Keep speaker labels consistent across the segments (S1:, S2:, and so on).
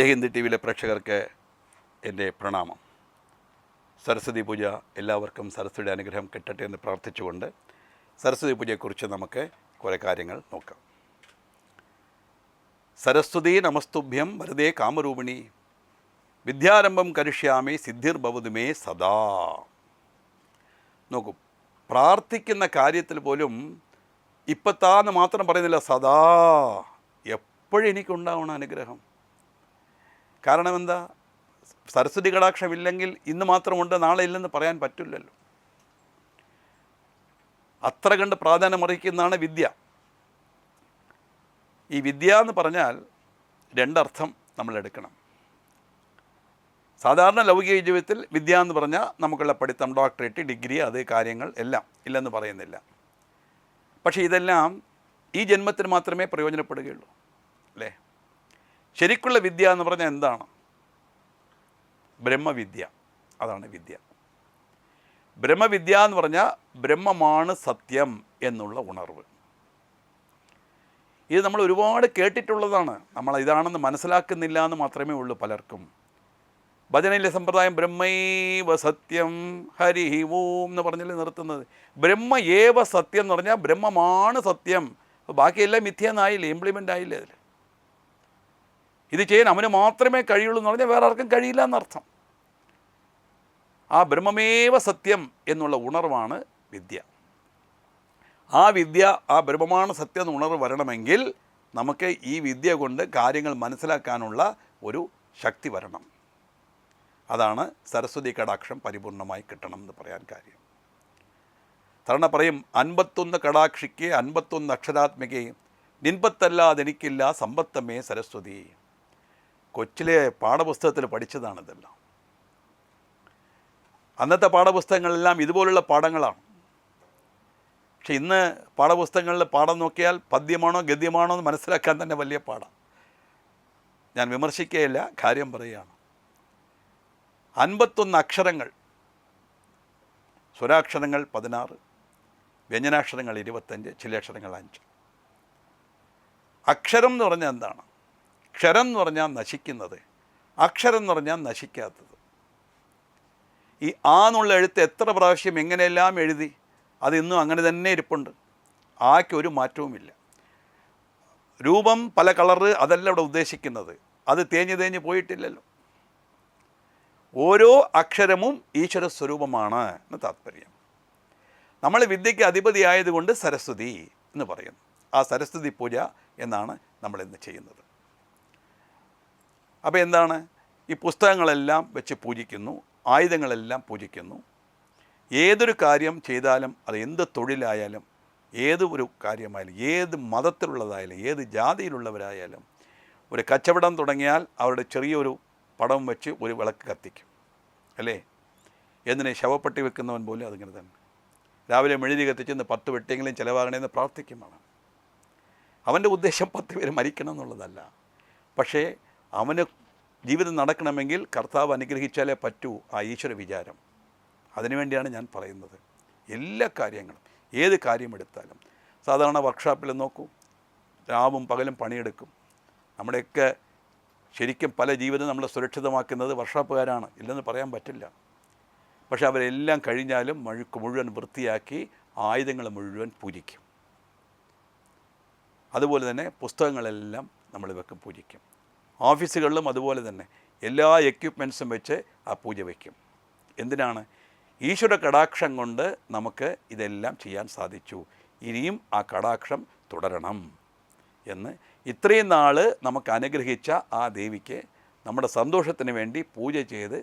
S1: Jaihind T വിയിലെ പ്രേക്ഷകർക്ക് എൻ്റെ പ്രണാമം. സരസ്വതി പൂജ എല്ലാവർക്കും സരസ്വതിയുടെ അനുഗ്രഹം കിട്ടട്ടെ എന്ന് പ്രാർത്ഥിച്ചുകൊണ്ട് സരസ്വതി പൂജയെക്കുറിച്ച് നമുക്ക് കുറേ കാര്യങ്ങൾ നോക്കാം. സരസ്വതി നമസ്തുഭ്യം വരദേ കാമരൂപിണി വിദ്യാരംഭം കരിഷ്യാമി സിദ്ധിർഭവതു മേ സദാ. നോക്കൂ, പ്രാർത്ഥിക്കുന്ന കാര്യത്തിൽ പോലും ഇപ്പത്താന്ന് മാത്രം പറയുന്നില്ല, സദാ എപ്പോഴും എനിക്കുണ്ടാവണം അനുഗ്രഹം. കാരണം എന്താ? സരസ്വതി കടാക്ഷമില്ലെങ്കിൽ ഇന്ന് മാത്രമുണ്ട് നാളെ ഇല്ലെന്ന് പറയാൻ പറ്റില്ലല്ലോ. അത്ര കണ്ട് പ്രാധാന്യം അറിയിക്കുന്നതാണ് വിദ്യ. ഈ വിദ്യ എന്ന് പറഞ്ഞാൽ രണ്ടർത്ഥം നമ്മൾ എടുക്കണം. സാധാരണ ലൗകിക ജീവിതത്തിൽ വിദ്യ എന്ന് പറഞ്ഞാൽ നമുക്കുള്ള പഠിത്തം, ഡോക്ടറേറ്റ്, ഡിഗ്രി, അത് കാര്യങ്ങൾ എല്ലാം ഇല്ലെന്ന് പറയുന്നില്ല. പക്ഷേ ഇതെല്ലാം ഈ ജന്മത്തിന് മാത്രമേ പ്രയോജനപ്പെടുകയുള്ളൂ, അല്ലേ? ശരിക്കുള്ള വിദ്യ എന്ന് പറഞ്ഞാൽ എന്താണ്? ബ്രഹ്മവിദ്യ. അതാണ് വിദ്യ. ബ്രഹ്മവിദ്യ എന്ന് പറഞ്ഞാൽ ബ്രഹ്മമാണ് സത്യം എന്നുള്ള ഉണർവ്. ഇത് നമ്മൾ ഒരുപാട് കേട്ടിട്ടുള്ളതാണ്, നമ്മൾ ഇതാണെന്ന് മനസ്സിലാക്കുന്നില്ല എന്ന് മാത്രമേ ഉള്ളൂ പലർക്കും. ഭജനയിലെ സമ്പ്രദായം ബ്രഹ്മൈവ സത്യം ഹരി ഓം എന്ന് പറഞ്ഞല്ലേ നിർത്തുന്നത്. ബ്രഹ്മ ഏവ സത്യം എന്ന് പറഞ്ഞാൽ ബ്രഹ്മമാണ് സത്യം. ബാക്കിയെല്ലാം മിഥ്യന്നായില്ലേ, ഇംപ്ലിമെൻ്റ് ആയില്ലേ അതിൽ. ഇത് ചെയ്യാൻ അവന് മാത്രമേ കഴിയുള്ളൂ എന്ന് പറഞ്ഞാൽ വേറെ ആർക്കും കഴിയില്ല എന്നർത്ഥം. ആ ബ്രഹ്മമേവ സത്യം എന്നുള്ള ഉണർവാണ് വിദ്യ. ആ വിദ്യ, ആ ബ്രഹ്മമാണ് സത്യം എന്ന ഉണർവ് വരണമെങ്കിൽ നമുക്ക് ഈ വിദ്യ കൊണ്ട് കാര്യങ്ങൾ മനസ്സിലാക്കാനുള്ള ഒരു ശക്തി വരണം. അതാണ് സരസ്വതി കടാക്ഷം പരിപൂർണമായി കിട്ടണം എന്ന് പറയാൻ കാര്യം. തരണ പറയും, 51 കടാക്ഷിക്ക് 51 അക്ഷരാത്മികയും നിൻപത്തല്ലാതെനിക്കില്ല സമ്പത്തമേ സരസ്വതി. കൊച്ചിലെ പാഠപുസ്തകത്തിൽ പഠിച്ചതാണിതെല്ലാം. അന്നത്തെ പാഠപുസ്തകങ്ങളെല്ലാം ഇതുപോലുള്ള പാഠങ്ങളാണ്. പക്ഷെ ഇന്ന് പാഠപുസ്തകങ്ങളിൽ പാഠം നോക്കിയാൽ പദ്യമാണോ ഗദ്യമാണോ എന്ന് മനസ്സിലാക്കാൻ തന്നെ വലിയ പാഠം. ഞാൻ വിമർശിക്കുകയില്ല, കാര്യം പറയുകയാണ്. 51 അക്ഷരങ്ങൾ, സ്വരാക്ഷരങ്ങൾ 16, വ്യഞ്ജനാക്ഷരങ്ങൾ 25, ചിലക്ഷരങ്ങൾ 5. അക്ഷരം എന്ന് പറഞ്ഞാൽ എന്താണ്? ക്ഷരം എന്ന് പറഞ്ഞാൽ നശിക്കുന്നത്, അക്ഷരം എന്ന് പറഞ്ഞാൽ നശിക്കാത്തത്. ഈ ആ എന്നുള്ള എഴുത്ത് എത്ര പ്രാവശ്യം എങ്ങനെയെല്ലാം എഴുതി, അത് ഇന്നും അങ്ങനെ തന്നെ ഇരിപ്പുണ്ട്. ആക്ക് ഒരു മാറ്റവുമില്ല. രൂപം, പല കളറ്, അതല്ല ഇവിടെ ഉദ്ദേശിക്കുന്നത്. അത് തേഞ്ഞ് പോയിട്ടില്ലല്ലോ. ഓരോ അക്ഷരവും ഈശ്വര സ്വരൂപമാണ് എന്ന് താത്പര്യം. നമ്മൾ വിദ്യയ്ക്ക് അധിപതിയായതുകൊണ്ട് സരസ്വതി എന്ന് പറയുന്നു. ആ സരസ്വതി പൂജ എന്നാണ് നമ്മളിന്ന് ചെയ്യുന്നത്. അപ്പോൾ എന്താണ്? ഈ പുസ്തകങ്ങളെല്ലാം വെച്ച് പൂജിക്കുന്നു, ആയുധങ്ങളെല്ലാം പൂജിക്കുന്നു. ഏതൊരു കാര്യം ചെയ്താലും, അത് എന്ത് തൊഴിലായാലും, ഏത് ഒരു കാര്യമായാലും, ഏത് മതത്തിലുള്ളതായാലും, ഏത് ജാതിയിലുള്ളവരായാലും, ഒരു കച്ചവടം തുടങ്ങിയാൽ അവരുടെ ചെറിയൊരു പടം വെച്ച് ഒരു വിളക്ക് കത്തിക്കും, അല്ലേ? എന്തിനെ? ശവപ്പെട്ടി വെക്കുന്നവൻ പോലും അതിങ്ങനെ തന്നെ. രാവിലെ മെഴുതി കത്തിച്ച് ഇന്ന് 10 വെട്ടിയെങ്കിലും ചിലവാകണമെന്ന് പ്രാർത്ഥിക്കുമാണ്. അവൻ്റെ ഉദ്ദേശം 10 പേര് മരിക്കണം എന്നുള്ളതല്ല. പക്ഷേ അവന് ജീവിതം നടക്കണമെങ്കിൽ കർത്താവ് അനുഗ്രഹിച്ചാലേ പറ്റൂ ആ ഈശ്വര വിചാരം. അതിനുവേണ്ടിയാണ് ഞാൻ പറയുന്നത്. എല്ലാ കാര്യങ്ങളും, ഏത് കാര്യമെടുത്താലും, സാധാരണ വർക്ക്ഷോപ്പിൽ നോക്കൂ, രാവും പകലും പണിയെടുക്കും. നമ്മുടെയൊക്കെ ശരിക്കും പല ജീവിതം നമ്മൾ സുരക്ഷിതമാക്കുന്നത് വർക്ക്ഷോപ്പുകാരാണ്, ഇല്ലെന്ന് പറയാൻ പറ്റില്ല. പക്ഷെ അവരെല്ലാം കഴിഞ്ഞാലും മുഴുവൻ വൃത്തിയാക്കി ആയുധങ്ങൾ മുഴുവൻ പൂജിക്കും. അതുപോലെ തന്നെ പുസ്തകങ്ങളെല്ലാം നമ്മൾ വെക്കും, പൂജിക്കും. ഓഫീസുകളിലും അതുപോലെ തന്നെ എല്ലാ എക്യുപ്മെൻറ്റ്സും വെച്ച് ആ പൂജ വയ്ക്കും. എന്തിനാണ്? ഈശ്വര കടാക്ഷം കൊണ്ട് നമുക്ക് ഇതെല്ലാം ചെയ്യാൻ സാധിച്ചു, ഇനിയും ആ കടാക്ഷം തുടരണം എന്ന് ഇത്രയും നാൾ നമുക്ക് അനുഗ്രഹിച്ച ആ ദേവിക്ക് നമ്മുടെ സന്തോഷത്തിന് വേണ്ടി പൂജ ചെയ്ത്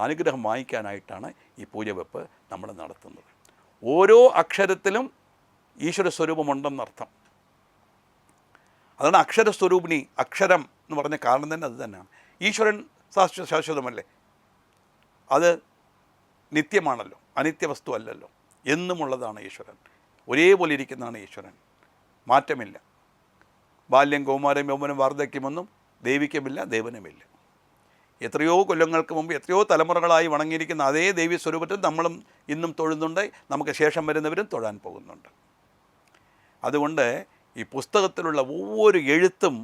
S1: അനുഗ്രഹം വാങ്ങിക്കാനായിട്ടാണ് ഈ പൂജ വെപ്പ് നമ്മൾ നടത്തുന്നത്. ഓരോ അക്ഷരത്തിലും ഈശ്വര സ്വരൂപമുണ്ടെന്നർത്ഥം. അതാണ് അക്ഷരസ്വരൂപിണി. അക്ഷരം എന്ന് പറഞ്ഞ കാരണം തന്നെ അത് തന്നെയാണ്. ഈശ്വരൻ ശാശ്വതമല്ലേ? അത് നിത്യമാണല്ലോ, അനിത്യ വസ്തു അല്ലല്ലോ. എന്നുമുള്ളതാണ് ഈശ്വരൻ. ഒരേപോലെ ഇരിക്കുന്നതാണ് ഈശ്വരൻ, മാറ്റമില്ല. ബാല്യം, കൗമാരം, യൗവനം, വാർദ്ധക്യമൊന്നും ദേവിക്കുമില്ല, ദേവനുമില്ല. എത്രയോ കൊല്ലങ്ങൾക്ക് മുമ്പ്, എത്രയോ തലമുറകളായി വണങ്ങിയിരിക്കുന്ന അതേ ദേവി സ്വരൂപത്തിൽ നമ്മളും ഇന്നും തൊഴുന്നുണ്ട്, നമുക്ക് ശേഷം വരുന്നവരും തൊഴാൻ പോകുന്നുണ്ട്. അതുകൊണ്ട് ഈ പുസ്തകത്തിലുള്ള ഒவ்வொரு എഴുത്തും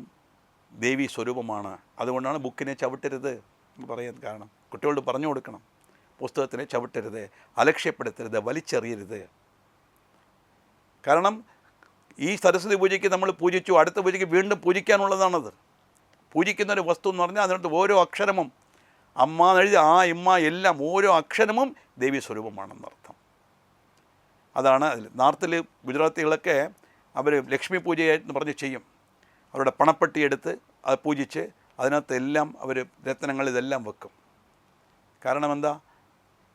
S1: ദേവി സ്വരൂപമാണ്. അതുകൊണ്ടാണ് ബുക്കിനെ ചവിട്ടരുത് എന്ന് പറയാൻ കാരണം. കുട്ടികളോട് പറഞ്ഞു കൊടുക്കണം, പുസ്തകത്തിനെ ചവിട്ടരുത്, അലക്ഷ്യപ്പെടുത്തരുത്, വലിച്ചെറിയരുത്. കാരണം ഈ സരസ്വതി പൂജയ്ക്ക് നമ്മൾ പൂജിച്ചു, അടുത്ത പൂജയ്ക്ക് വീണ്ടും പൂജിക്കാനുള്ളതാണത്. പൂജിക്കുന്നൊരു വസ്തു എന്ന് പറഞ്ഞാൽ അതിനകത്ത് ഓരോ അക്ഷരമും അമ്മ എന്നെഴുതി ആ ഇമ്മ എല്ലാം ഓരോ അക്ഷരമും ദേവീ സ്വരൂപമാണെന്നർത്ഥം. അതാണ് അതിൽ. നാർത്തിൽ ഗുജറാത്തികളൊക്കെ അവർ ലക്ഷ്മി പൂജയെന്ന് പറഞ്ഞ് ചെയ്യും. അവരുടെ പണപ്പെട്ടി എടുത്ത് അത് പൂജിച്ച് അതിനകത്ത് എല്ലാം അവർ രത്നങ്ങൾ ഇതെല്ലാം വെക്കും. കാരണം എന്താ,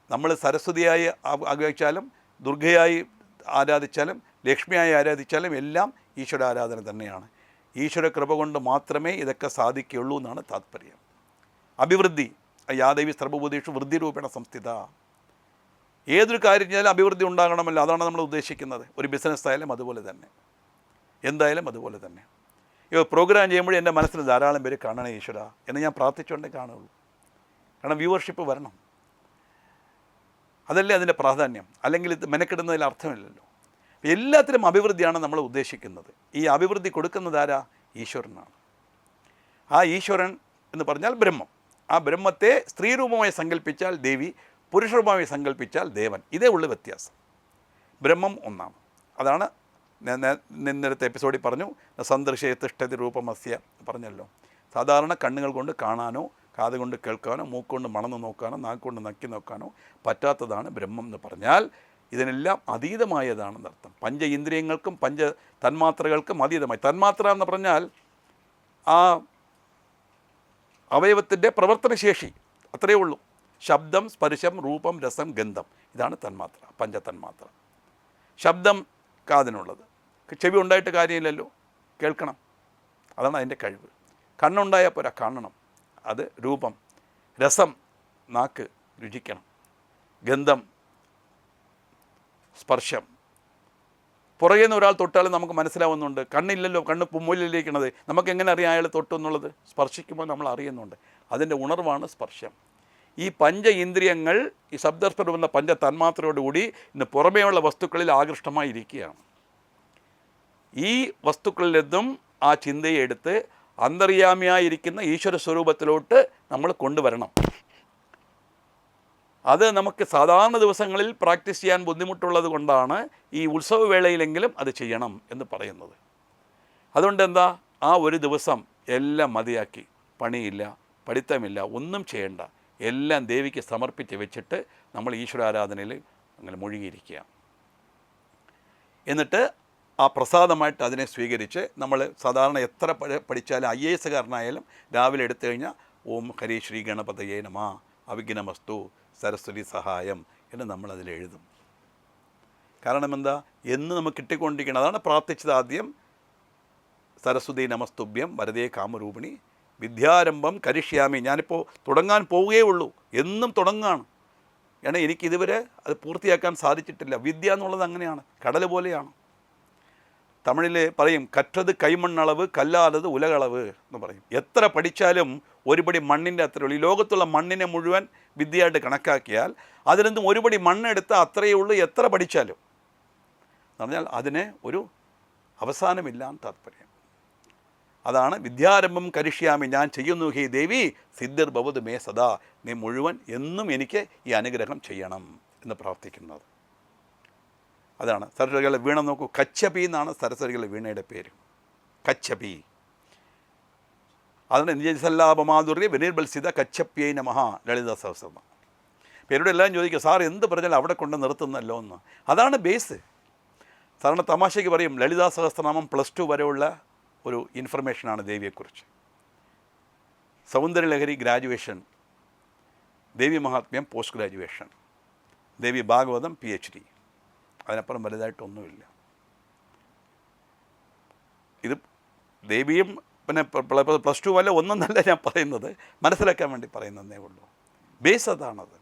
S1: നമ്മൾ സരസ്വതിയായി ആഗ്രഹിച്ചാലും ദുർഗയായി ആരാധിച്ചാലും ലക്ഷ്മിയായി ആരാധിച്ചാലും എല്ലാം ഈശ്വര ആരാധന തന്നെയാണ്. ഈശ്വര കൃപ കൊണ്ട് മാത്രമേ ഇതൊക്കെ സാധിക്കുകയുള്ളൂ എന്നാണ് താത്പര്യം. അഭിവൃദ്ധി യാദേവി സർവഭൂതേഷു വൃദ്ധി രൂപേണ സംസ്ഥിത. ഏതൊരു കാര്യം ചെയ്താലും അഭിവൃദ്ധി ഉണ്ടാകണമല്ലോ, അതാണ് നമ്മൾ ഉദ്ദേശിക്കുന്നത്. ഒരു ബിസിനസ് ആയാലും അതുപോലെ തന്നെ, എന്തായാലും അതുപോലെ തന്നെ. പ്രോഗ്രാം ചെയ്യുമ്പോഴേ എൻ്റെ മനസ്സിൽ ധാരാളം പേര് കാണണേ ഈശ്വര എന്ന് ഞാൻ പ്രാർത്ഥിച്ചുകൊണ്ടേ കാണുള്ളൂ. കാരണം വ്യൂവർഷിപ്പ് വരണം, അതല്ലേ അതിൻ്റെ പ്രാധാന്യം. അല്ലെങ്കിൽ ഇത് മെനക്കെടുന്നതിൽ അർത്ഥമില്ലല്ലോ. എല്ലാത്തിലും അഭിവൃദ്ധിയാണ് നമ്മൾ ഉദ്ദേശിക്കുന്നത്. ഈ അഭിവൃദ്ധി കൊടുക്കുന്നത് ആരാ? ഈശ്വരനാണ്. ആ ഈശ്വരൻ എന്ന് പറഞ്ഞാൽ ബ്രഹ്മം. ആ ബ്രഹ്മത്തെ സ്ത്രീരൂപമായി സങ്കല്പിച്ചാൽ ദേവി, പുരുഷരൂപമായി സങ്കല്പിച്ചാൽ ദേവൻ. ഇതേ ഉള്ളു വ്യത്യാസം. ബ്രഹ്മം ഒന്നാണ്. അതാണ് നേരത്തെ എപ്പിസോഡിൽ പറഞ്ഞു, സന്ദർശയ തിഷ്ഠതി രൂപമസ്യ പറഞ്ഞല്ലോ. സാധാരണ കണ്ണുകൾ കൊണ്ട് കാണാനോ കാത് കൊണ്ട് കേൾക്കാനോ മൂക്കൊണ്ട് മണന്ന് നോക്കാനോ നാക്കുകൊണ്ട് നക്കി നോക്കാനോ പറ്റാത്തതാണ് ബ്രഹ്മം എന്ന് പറഞ്ഞാൽ ഇതിനെല്ലാം അതീതമായതാണെന്നർത്ഥം. പഞ്ച ഇന്ദ്രിയങ്ങൾക്കും പഞ്ച തന്മാത്രകൾക്കും അതീതമായി. തന്മാത്ര എന്ന് പറഞ്ഞാൽ ആ അവയവത്തിൻ്റെ പ്രവർത്തനശേഷി, അത്രയേ ഉള്ളൂ. ശബ്ദം, സ്പർശം, രൂപം, രസം, ഗന്ധം, ഇതാണ് തന്മാത്ര, പഞ്ചതന്മാത്ര. ശബ്ദം കാതിനുള്ളത്. ചെവി ഉണ്ടായിട്ട് കാര്യമില്ലല്ലോ, കേൾക്കണം, അതാണ് അതിൻ്റെ കഴിവ്. കണ്ണുണ്ടായാൽ പോരാ, കാണണം, അത് രൂപം. രസം, നാക്ക് രുചിക്കണം. ഗന്ധം, സ്പർശം. പുറകെ നിന്ന് ഒരാൾ തൊട്ടാലും നമുക്ക് മനസ്സിലാവുന്നുണ്ട്. കണ്ണില്ലല്ലോ, കണ്ണ് മുമ്പിലിരിക്കണത്, നമുക്കെങ്ങനെ അറിയാം അയാൾ തൊട്ടു എന്നുള്ളത്? സ്പർശിക്കുമ്പോൾ നമ്മൾ അറിയുന്നുണ്ട്. അതിൻ്റെ ഉണർവാണ് സ്പർശം. ഈ പഞ്ച ഇന്ദ്രിയങ്ങൾ ഈ ശബ്ദസ്പർശം എന്ന പഞ്ച തന്മാത്രയോടുകൂടി ഇന്ന് പുറമേയുള്ള വസ്തുക്കളിൽ ആകൃഷ്ടമായിരിക്കുകയാണ്. ഈ വസ്തുക്കളിൽ നിന്നും ആ ചിന്തയെ എടുത്ത് അന്തര്യാമിയായിരിക്കുന്ന ഈശ്വര സ്വരൂപത്തിലോട്ട് നമ്മൾ കൊണ്ടുവരണം. അത് നമുക്ക് സാധാരണ ദിവസങ്ങളിൽ പ്രാക്ടീസ് ചെയ്യാൻ ബുദ്ധിമുട്ടുള്ളത് കൊണ്ടാണ് ഈ ഉത്സവവേളയിലെങ്കിലും അത് ചെയ്യണം എന്ന് പറയുന്നത്. അതുകൊണ്ട് എന്താ, ആ ഒരു ദിവസം എല്ലാം മതിയാക്കി, പണിയില്ല, പഠിത്തമില്ല, ഒന്നും ചെയ്യേണ്ട, എല്ലാം ദേവിക്ക് സമർപ്പിച്ച് വെച്ചിട്ട് നമ്മൾ ഈശ്വരാരാധനയിൽ അങ്ങനെ മുഴുകിയിരിക്കുക. എന്നിട്ട് ആ പ്രസാദമായിട്ട് അതിനെ സ്വീകരിച്ച് നമ്മൾ സാധാരണ എത്ര പഠിച്ചാലും IAS കാരനായാലും രാവിലെ എടുത്തു കഴിഞ്ഞാൽ ഓം ഹരി ശ്രീ ഗണപതയേ നമഃ അവിഘ്നമസ്തു സരസ്വതി സഹായം എന്ന് നമ്മളതിൽ എഴുതും. കാരണം എന്താ, എന്ന് നമുക്ക് കിട്ടിക്കൊണ്ടിരിക്കണം. അതാണ് പ്രാർത്ഥിച്ചത് ആദ്യം. സരസ്വതി നമസ്തുഭ്യം വരദേ കാമരൂപിണി വിദ്യാരംഭം കരിഷ്യാമി. ഞാനിപ്പോൾ തുടങ്ങാൻ പോവുകയേ ഉള്ളൂ, എന്നും തുടങ്ങുകയാണ്. കാരണം എനിക്കിതുവരെ അത് പൂർത്തിയാക്കാൻ സാധിച്ചിട്ടില്ല. വിദ്യ എന്നുള്ളത് അങ്ങനെയാണ്, കടൽ പോലെയാണ്. തമിഴിൽ പറയും, കറ്റത് കൈമണ്ണളവ് കല്ലാതത് ഉലകളവ് എന്ന് പറയും. എത്ര പഠിച്ചാലും ഒരുപടി മണ്ണിൻ്റെ അത്രയേ ഉള്ളൂ. ഈ ലോകത്തുള്ള മണ്ണിനെ മുഴുവൻ വിദ്യയായിട്ട് കണക്കാക്കിയാൽ അതിൽ നിന്നും ഒരുപടി മണ്ണെടുത്താൽ അത്രയേ ഉള്ളൂ എത്ര പഠിച്ചാലും. എന്ന് പറഞ്ഞാൽ അതിന് ഒരു അവസാനമില്ലാന്ന് താത്പര്യം. അതാണ് വിദ്യാരംഭം കരിഷ്യാമി, ഞാൻ ചെയ്യുന്നു ഹേ ദേവി സിദ്ധിർ ഭവത് മേ സദാ, നീ മുഴുവൻ എന്നും എനിക്ക് ഈ അനുഗ്രഹം ചെയ്യണം എന്ന് പ്രാർത്ഥിക്കുന്നത്. അതാണ് സരസ്വതികളുടെ വീണ. നോക്കൂ, കച്ചപി എന്നാണ് സരസ്വതികളുടെ വീണയുടെ പേര്, കച്ചപി. അതാണ് നിജസല്ലാപമാധുര്യ വിനിർബൽസിത കച്ചപ്യൈ നമഃ ലളിത സഹസ്രനാമം. പേരോട് എല്ലാം ചോദിക്കുക, സാർ എന്ത് പറഞ്ഞാലും അവിടെ കൊണ്ട് നിർത്തുന്നല്ലോ എന്ന്. അതാണ് ബേസ്. സാധാരണ തമാശയ്ക്ക് പറയും, ലളിതാ സഹസ്രനാമം +2 വരെയുള്ള ഒരു ഇൻഫർമേഷനാണ് ദേവിയെക്കുറിച്ച്. സൗന്ദര്യലഹരി ഗ്രാജുവേഷൻ, ദേവി മഹാത്മ്യം പോസ്റ്റ് ഗ്രാജുവേഷൻ, ദേവി ഭാഗവതം PhD. അതിനപ്പുറം വലുതായിട്ടൊന്നുമില്ല. ഇത് ദേവിയും പിന്നെ +2 വല്ല ഒന്നൊന്നല്ല ഞാൻ പറയുന്നത്, മനസ്സിലാക്കാൻ വേണ്ടി പറയുന്നതേ ഉള്ളൂ. ബേസ് അതാണത്.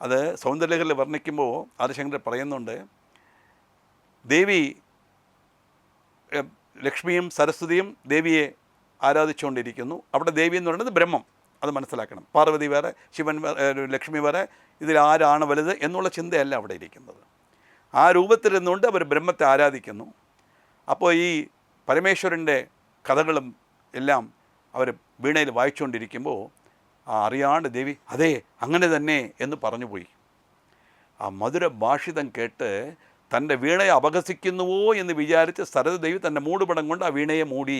S1: അത് സൗന്ദര്യലഹരിയിൽ വർണ്ണിക്കുമ്പോൾ ആദിശങ്കരൻ പറയുന്നുണ്ട്, ദേവി ലക്ഷ്മിയും സരസ്വതിയും ദേവിയെ ആരാധിച്ചുകൊണ്ടിരിക്കുന്നു. അവിടെ ദേവി എന്ന് പറയുന്നത് ബ്രഹ്മം, അത് മനസ്സിലാക്കണം. പാർവതി വേറെ, ശിവൻ വേറെ, ലക്ഷ്മി വേറെ, ഇതിൽ ആരാണ് വലുത് എന്നുള്ള ചിന്തയല്ല അവിടെ ഇരിക്കുന്നത്. ആ രൂപത്തിൽ നിന്നുകൊണ്ട് അവർ ബ്രഹ്മത്തെ ആരാധിക്കുന്നു. അപ്പോൾ ഈ പരമേശ്വരൻ്റെ കഥകളും എല്ലാം അവർ വീണയിൽ വായിച്ചുകൊണ്ടിരിക്കുമ്പോൾ അറിയാണ്ട് ദേവി അതെ അങ്ങനെ തന്നെ എന്ന് പറഞ്ഞു പോയി. ആ മധുര ഭാഷിതം കേട്ട് തൻ്റെ വീണയെ അപഹസിക്കുന്നുവോ എന്ന് വിചാരിച്ച് സരസ്വതി തൻ്റെ മൂടുപടം കൊണ്ട് ആ വീണയെ മൂടി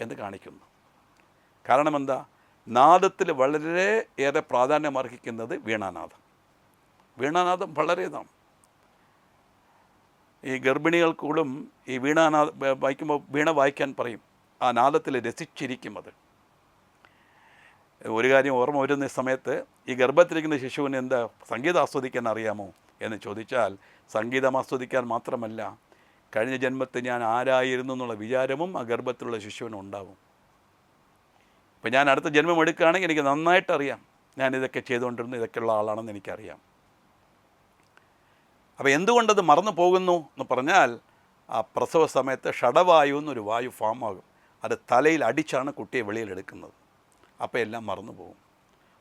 S1: എന്ന് കാണിക്കുന്നു. കാരണം എന്താ? നാദത്തിൽ വളരെ ഏറെ പ്രാധാന്യം അർഹിക്കുന്നത് വീണാനാദം. വീണാനാദം വളരെ ഇതാണ്. ഈ ഗർഭിണികൾക്കൂടും ഈ വീണാനാദം വായിക്കുമ്പോൾ വീണ വായിക്കാൻ പറയും. ആ നാദത്തിൽ രസിച്ചിരിക്കും. അത് ഒരു കാര്യം ഓർമ്മ വരുന്ന സമയത്ത് ഈ ഗർഭത്തിലിരിക്കുന്ന ശിശുവിന് എന്താ സംഗീതം ആസ്വദിക്കാൻ അറിയാമോ എന്ന് ചോദിച്ചാൽ, സംഗീതം ആസ്വദിക്കാൻ മാത്രമല്ല, കഴിഞ്ഞ ജന്മത്തിൽ ഞാൻ ആരായിരുന്നു എന്നുള്ള വിചാരവും ആ ഗർഭത്തിലുള്ള ശിശുവിന് ഉണ്ടാവും. ഇപ്പം ഞാൻ അടുത്ത ജന്മം എടുക്കുകയാണെങ്കിൽ എനിക്ക് നന്നായിട്ടറിയാം ഞാനിതൊക്കെ ചെയ്തുകൊണ്ടിരുന്നു, ഇതൊക്കെയുള്ള ആളാണെന്ന് എനിക്കറിയാം. അപ്പോൾ എന്തുകൊണ്ടത് മറന്നു പോകുന്നു എന്ന് പറഞ്ഞാൽ, ആ പ്രസവ സമയത്ത് ഷഡവായു എന്നൊരു വായു ഫാമാകും. അത് തലയിൽ അടിച്ചാണ് കുട്ടിയെ വെളിയിലെടുക്കുന്നത്. അപ്പോൾ എല്ലാം മറന്നു പോകും.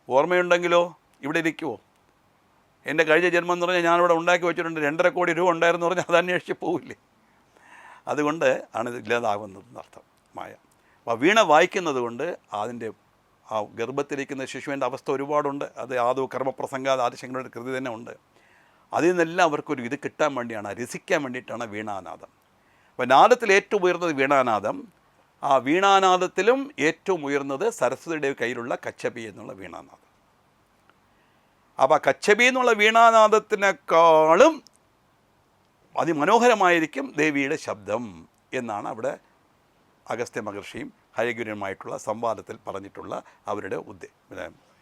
S1: ഓർമ്മയുണ്ടെങ്കിലോ ഇവിടെ ഇരിക്കുമോ? എൻ്റെ കഴിഞ്ഞ ജന്മം എന്ന് പറഞ്ഞാൽ ഞാനിവിടെ ഉണ്ടാക്കി വെച്ചിട്ടുണ്ട് 2.5 കോടി രൂപ ഉണ്ടായിരുന്നു പറഞ്ഞാൽ അത് അന്വേഷിച്ച് പോവില്ലേ? അതുകൊണ്ട് ആണ് ഇത് ഇല്ലാതാകുന്നതെന്നർത്ഥം മായ. അപ്പോൾ വീണ വായിക്കുന്നത് കൊണ്ട് അതിൻ്റെ ആ ഗർഭത്തിലിരിക്കുന്ന ശിശുവിൻ്റെ അവസ്ഥ ഒരുപാടുണ്ട്. അത് ആദോ കർമ്മപ്രസംഗാത് ആദിശങ്കരുടെ കൃതി തന്നെ ഉണ്ട്. അതിൽ നിന്നെല്ലാം അവർക്കൊരു ഇത് കിട്ടാൻ വേണ്ടിയാണ്, രസിക്കാൻ വേണ്ടിയിട്ടാണ് വീണാനാദം. അപ്പോൾ നാദത്തിൽ ഏറ്റവും ഉയർന്നത് വീണാനാദം. ആ വീണാനാദത്തിലും ഏറ്റവും ഉയർന്നത് സരസ്വതിയുടെ കയ്യിലുള്ള കച്ചപി എന്നുള്ള വീണാനാദം. അപ്പോൾ കച്ചപി എന്നുള്ള വീണാനാദത്തിനേക്കാളും അതിമനോഹരമായിരിക്കും ദേവിയുടെ ശബ്ദം എന്നാണ് അവിടെ അഗസ്ത്യ മഹർഷിയും ഹയഗ്രീവനുമായിട്ടുള്ള സംവാദത്തിൽ പറഞ്ഞിട്ടുള്ള അവരുടെ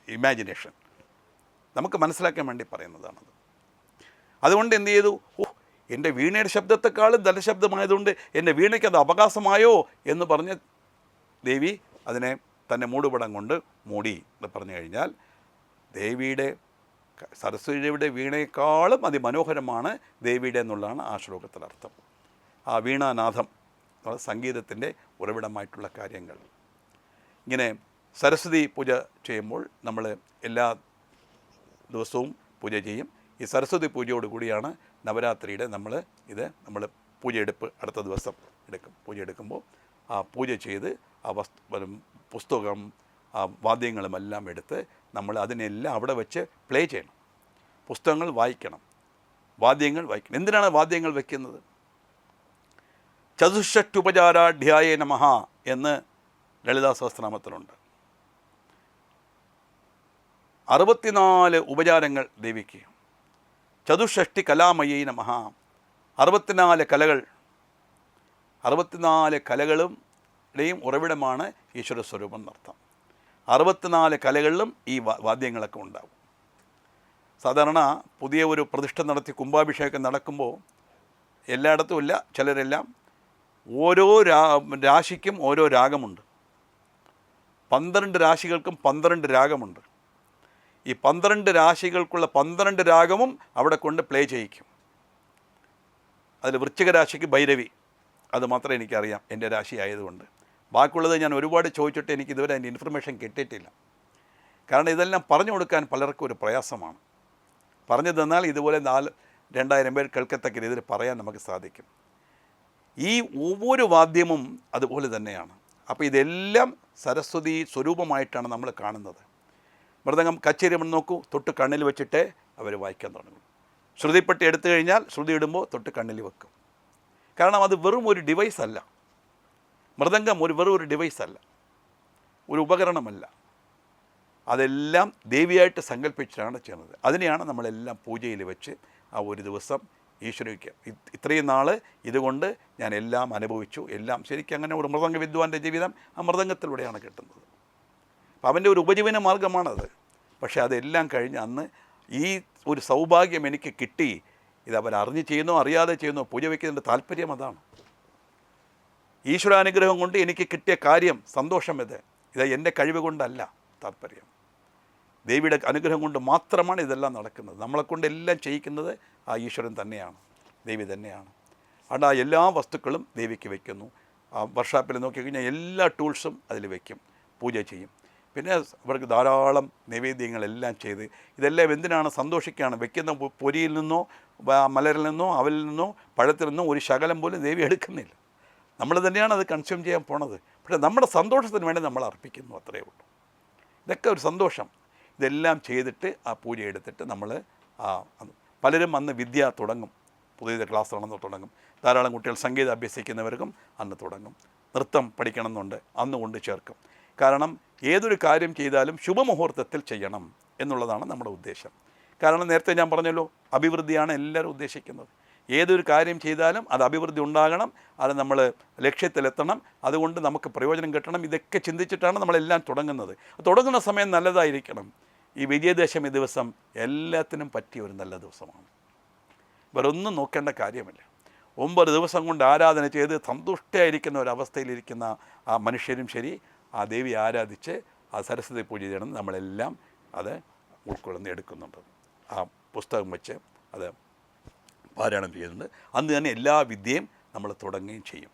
S1: ഇമാജിനേഷൻ നമുക്ക് മനസ്സിലാക്കാൻ വേണ്ടി പറയുന്നതാണത്. അതുകൊണ്ട് എന്ത് ചെയ്തു? എൻ്റെ വീണയുടെ ശബ്ദത്തെക്കാളും ധനശബ്ദമായതുകൊണ്ട് എൻ്റെ വീണയ്ക്ക് അത് അവകാശമായോ എന്ന് പറഞ്ഞ് ദേവി അതിനെ തന്നെ മൂടുപടം കൊണ്ട് മൂടി എന്ന് പറഞ്ഞു കഴിഞ്ഞാൽ, ദേവിയുടെ സരസ്വതിയുടെ വീണയെക്കാളും അതിമനോഹരമാണ് ദേവിയുടെ എന്നുള്ളതാണ് ആ ശ്ലോകത്തിലർത്ഥം. ആ വീണാനാഥം സംഗീതത്തിൻ്റെ ഉറവിടമായിട്ടുള്ള കാര്യങ്ങൾ. ഇങ്ങനെ സരസ്വതി പൂജ ചെയ്യുമ്പോൾ നമ്മൾ എല്ലാ ദിവസവും പൂജ ചെയ്യും. ഈ സരസ്വതി പൂജയോടുകൂടിയാണ് നവരാത്രിയുടെ നമ്മൾ പൂജയെടുപ്പ് അടുത്ത ദിവസം എടുക്കും. പൂജ എടുക്കുമ്പോൾ ആ പൂജ ചെയ്ത് ആ പുസ്തകം ആ വാദ്യങ്ങളുമെല്ലാം എടുത്ത് നമ്മൾ അതിനെല്ലാം അവിടെ വെച്ച് പ്ലേ ചെയ്യണം. പുസ്തകങ്ങൾ വായിക്കണം, വാദ്യങ്ങൾ വായിക്കണം. എന്തിനാണ് വാദ്യങ്ങൾ വയ്ക്കുന്നത്? ചതുഷ്ഷഷ്ടുപചാരാഢ്യായ നമഃ എന്ന് ലളിതാ സഹസ്രനാമത്തിലുണ്ട്. 64 ഉപചാരങ്ങൾ ദേവിക്ക്. ചതുഷ്ഷഷ്ടി കലാമയീ നമഃ. 64 കലകൾ, 64 കലകളുടെയും ഉറവിടമാണ് ഈശ്വര സ്വരൂപം എന്നർത്ഥം. 64 കലകളിലും ഈ വാദ്യങ്ങളൊക്കെ ഉണ്ടാകും. സാധാരണ പുതിയ ഒരു പ്രതിഷ്ഠ നടത്തി കുംഭാഭിഷേകം നടക്കുമ്പോൾ എല്ലായിടത്തും ഇല്ല, ചിലരെല്ലാം ഓരോ രാശിക്കും ഓരോ രാഗമുണ്ട്. 12 രാശികൾക്കും 12 രാഗമുണ്ട്. ഈ 12 രാശികൾക്കുള്ള 12 രാഗവും അവിടെ കൊണ്ട് പ്ലേ ചെയ്യിക്കും. അതിൽ വൃശ്ചിക രാശിക്ക് ഭൈരവി, അത് മാത്രമേ എനിക്കറിയാം എൻ്റെ രാശി ആയതുകൊണ്ട്. ബാക്കിയുള്ളത് ഞാൻ ഒരുപാട് ചോദിച്ചിട്ട് എനിക്ക് ഇതുവരെ അതിൻ്റെ ഇൻഫർമേഷൻ കിട്ടിയിട്ടില്ല. കാരണം ഇതെല്ലാം പറഞ്ഞു കൊടുക്കാൻ പലർക്കും ഒരു പ്രയാസമാണ്. പറഞ്ഞു തന്നാൽ ഇതുപോലെ 2000 പേർ കേൾക്കത്തക്ക രീതിയിൽ പറയാൻ നമുക്ക് സാധിക്കും. ഈ ഒவ்வொരു വാദ്യവും അതുപോലെ തന്നെയാണ്. അപ്പോൾ ഇതെല്ലാം സരസ്വതി സ്വരൂപമായിട്ടാണ് നമ്മൾ കാണുന്നത്. മൃദംഗം കച്ചേരി നോക്കൂ, തൊട്ട് കണ്ണിൽ വെച്ചിട്ടേ അവർ വായിക്കാൻ തുടങ്ങും. ശ്രുതിപ്പെട്ടി എടുത്തു കഴിഞ്ഞാൽ ശ്രുതി ഇടുമ്പോൾ തൊട്ട് കണ്ണിൽ വെക്കും. കാരണം അത് വെറും ഒരു ഡിവൈസ് അല്ല. മൃദംഗം വെറും ഒരു ഡിവൈസ് അല്ല, ഒരു ഉപകരണമല്ല. അതെല്ലാം ദേവിയായിട്ട് സങ്കല്പിച്ചിട്ടാണ് ചെയ്യുന്നത്. അതിനെയാണ് നമ്മളെല്ലാം പൂജയിൽ വെച്ച് ആ ഒരു ദിവസം ഈശ്വരയ്ക്ക് ഇത്രയും നാൾ ഇതുകൊണ്ട് ഞാൻ എല്ലാം അനുഭവിച്ചു, എല്ലാം ശരിക്കും അങ്ങനെ ഒരു മൃദംഗ വിദ്വാൻ്റെ ജീവിതം ആ മൃദംഗത്തിലൂടെയാണ് കിട്ടുന്നത്. അപ്പം അവൻ്റെ ഒരു ഉപജീവന മാർഗമാണത്. പക്ഷേ അതെല്ലാം കഴിഞ്ഞ് അന്ന് ഈ ഒരു സൗഭാഗ്യം എനിക്ക് കിട്ടി, ഇത് അവരറിഞ്ഞ് ചെയ്യുന്നോ അറിയാതെ ചെയ്യുന്നോ പൂജ വയ്ക്കുന്നതിൻ്റെ താല്പര്യം അതാണ്. ഈശ്വരാനുഗ്രഹം കൊണ്ട് എനിക്ക് കിട്ടിയ കാര്യം, സന്തോഷം ഇത് എൻ്റെ കഴിവ് കൊണ്ടല്ല താല്പര്യം. ദേവിയുടെ അനുഗ്രഹം കൊണ്ട് മാത്രമാണ് ഇതെല്ലാം നടക്കുന്നത്. നമ്മളെക്കൊണ്ട് എല്ലാം ചെയ്യിക്കുന്നത് ആ ഈശ്വരൻ തന്നെയാണ്, ദേവി തന്നെയാണ്. അതുകൊണ്ട് ആ എല്ലാ വസ്തുക്കളും ദേവിക്ക് വയ്ക്കുന്നു. വർക്ക്ഷോപ്പിൽ നോക്കിക്കഴിഞ്ഞാൽ എല്ലാ ടൂൾസും അതിൽ വയ്ക്കും, പൂജ ചെയ്യും. പിന്നെ അവർക്ക് ധാരാളം നൈവേദ്യങ്ങളെല്ലാം ചെയ്ത്, ഇതെല്ലാം എന്തിനാണ്? സന്തോഷിക്കുകയാണ്. വെക്കുന്ന പൊരിയിൽ നിന്നോ മലരിൽ നിന്നോ അവലിൽ നിന്നോ പഴത്തിൽ നിന്നോ ഒരു ശകലം പോലും ദേവി എടുക്കുന്നില്ല. നമ്മൾ തന്നെയാണ് അത് കൺസ്യൂം ചെയ്യാൻ പോണത്. പക്ഷേ നമ്മുടെ സന്തോഷത്തിന് വേണ്ടി നമ്മൾ അർപ്പിക്കുന്നു, അത്രയേ ഉള്ളൂ. ഇതൊക്കെ ഒരു സന്തോഷം. ഇതെല്ലാം ചെയ്തിട്ട് ആ പൂജ എടുത്തിട്ട് നമ്മൾ പലരും അന്ന് വിദ്യ തുടങ്ങും. പുതിയ ക്ലാസ് തുടങ്ങും. ധാരാളം കുട്ടികൾ സംഗീതം അഭ്യസിക്കുന്നവർക്കും അന്ന് തുടങ്ങും. നൃത്തം പഠിക്കണമെന്നുണ്ട്, അന്ന് കൊണ്ട് ചേർക്കും. കാരണം ഏതൊരു കാര്യം ചെയ്താലും ശുഭമുഹൂർത്തത്തിൽ ചെയ്യണം എന്നുള്ളതാണ് നമ്മുടെ ഉദ്ദേശം. കാരണം നേരത്തെ ഞാൻ പറഞ്ഞല്ലോ, അഭിവൃദ്ധിയാണ് എല്ലാവരും ഉദ്ദേശിക്കുന്നത്. ഏതൊരു കാര്യം ചെയ്താലും അത് അഭിവൃദ്ധി ഉണ്ടാകണം, അത് നമ്മൾ ലക്ഷ്യത്തിലെത്തണം, അതുകൊണ്ട് നമുക്ക് പ്രയോജനം കിട്ടണം. ഇതൊക്കെ ചിന്തിച്ചിട്ടാണ് നമ്മളെല്ലാം തുടങ്ങുന്നത്. തുടങ്ങുന്ന സമയം നല്ലതായിരിക്കണം. ഈ വിജയദശമി ദിവസം എല്ലാത്തിനും പറ്റിയ ഒരു നല്ല ദിവസമാണ്. വേറൊന്നും നോക്കേണ്ട കാര്യമില്ല. 9 ദിവസം കൊണ്ട് ആരാധന ചെയ്ത് സന്തുഷ്ടയായിരിക്കുന്ന ഒരവസ്ഥയിലിരിക്കുന്ന ആ മനുഷ്യരും ശരി, ആ ദേവി ആരാധിച്ച് ആ സരസ്വതി പൂജ ചെയ്യണം. നമ്മളെല്ലാം അത് ഉൾക്കൊള്ളുന്ന എടുക്കുന്നുണ്ട്. ആ പുസ്തകം വെച്ച് അത് പാരായണം ചെയ്യുന്നുണ്ട്. അന്ന് തന്നെ എല്ലാ വിദ്യയും നമ്മൾ തുടങ്ങുകയും ചെയ്യും.